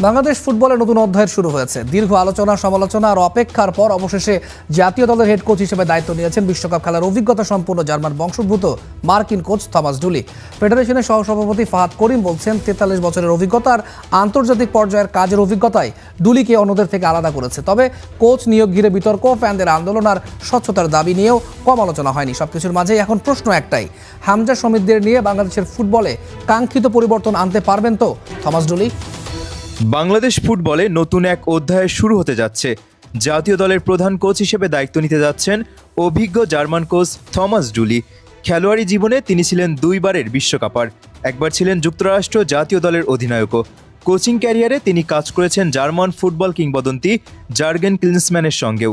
বাংলাদেশ ফুটবলের নতুন অধ্যায় শুরু হয়েছে। দীর্ঘ আলোচনা সমালোচনা আর অপেক্ষার পর অবশেষে জাতীয় দলের হেড কোচ হিসেবে দায়িত্ব নিয়েছেন বিশ্বকাপ খেলার অভিজ্ঞতা সম্পন্ন জার্মান বংশোদ্ভূত মার্কিন কোচ থমাস ডুলি। ফেডারেশনের সহসভাপতি ফাহাদ করিম বলছেন, 43 বছরের অভিজ্ঞতা আর আন্তর্জাতিক পর্যায়ের কাজের অভিজ্ঞতায় ডুলিকে অন্যদের থেকে আলাদা করেছে। তবে কোচ নিয়োগ ঘিরে বিতর্ক, ফ্যানদের আন্দোলন আর স্বচ্ছতার দাবি নিয়েও কম আলোচনা হয়নি। সবকিছুর মাঝেই এখন প্রশ্ন একটাই, হামজা সমিতদের নিয়ে বাংলাদেশের ফুটবলে কাঙ্ক্ষিত পরিবর্তন আনতে পারবেন তো থমাস ডুলি? বাংলাদেশ ফুটবলে নতুন এক অধ্যায় শুরু হতে যাচ্ছে। জাতীয় দলের প্রধান কোচ হিসেবে দায়িত্ব নিতে যাচ্ছেন অভিজ্ঞ জার্মান কোচ থমাস ডুলি। খেলোয়াড়ি জীবনে তিনি ছিলেন দুইবারের বিশ্বকাপার, একবার ছিলেন যুক্তরাষ্ট্র জাতীয় দলের অধিনায়কও। কোচিং ক্যারিয়ারে তিনি কাজ করেছেন জার্মান ফুটবল কিংবদন্তি জার্গেন ক্লিন্সম্যানের সঙ্গেও।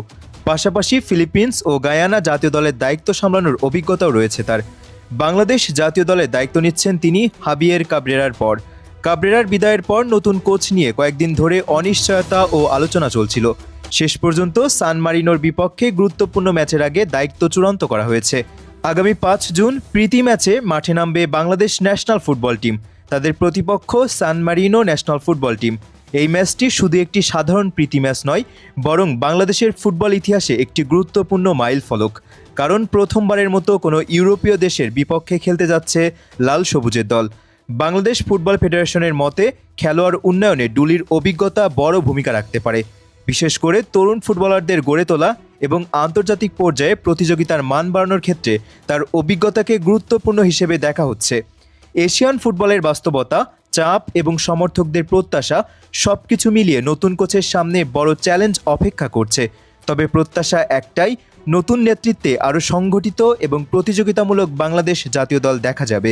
পাশাপাশি ফিলিপিন্স ও গায়ানা জাতীয় দলের দায়িত্ব সামলানোর অভিজ্ঞতাও রয়েছে তার। বাংলাদেশ জাতীয় দলের দায়িত্ব নিচ্ছেন তিনি হাবিয়ের কাবরেরার পর। কাবরেরার বিদায়ের পর নতুন কোচ নিয়ে কয়েকদিন ধরে অনিশ্চয়তা ও আলোচনা চলছিল। শেষ পর্যন্ত সান মারিনোর বিপক্ষে গুরুত্বপূর্ণ ম্যাচের আগে দায়িত্ব চূড়ান্ত করা হয়েছে। আগামী 5 জুন প্রীতি ম্যাচে মাঠে নামবে বাংলাদেশ ন্যাশনাল ফুটবল টিম। তাদের প্রতিপক্ষ সান মারিনো ন্যাশনাল ফুটবল টিম। এই ম্যাচটি শুধু একটি সাধারণ প্রীতি ম্যাচ নয়, বরং বাংলাদেশের ফুটবল ইতিহাসে একটি গুরুত্বপূর্ণ মাইলফলক। কারণ প্রথমবারের মতো কোনো ইউরোপীয় দেশের বিপক্ষে খেলতে যাচ্ছে লাল সবুজের দল। বাংলাদেশ ফুটবল ফেডারেশনের মতে খেলোয়াড় উন্নয়নে ডুলির অভিজ্ঞতা বড় ভূমিকা রাখতে পারে। বিশেষ করে তরুণ ফুটবলারদের গড়ে তোলা এবং আন্তর্জাতিক পর্যায়ে প্রতিযোগিতার মান বাড়ানোর ক্ষেত্রে তার অভিজ্ঞতাকে গুরুত্বপূর্ণ হিসেবে দেখা হচ্ছে। এশিয়ান ফুটবলের বাস্তবতা, চাপ এবং সমর্থকদের প্রত্যাশা সবকিছু মিলিয়ে নতুন কোচের সামনে বড় চ্যালেঞ্জ অপেক্ষা করছে। তবে প্রত্যাশা একটাই, নতুন নেতৃত্বে আরও সংগঠিত এবং প্রতিযোগিতামূলক বাংলাদেশ জাতীয় দল দেখা যাবে।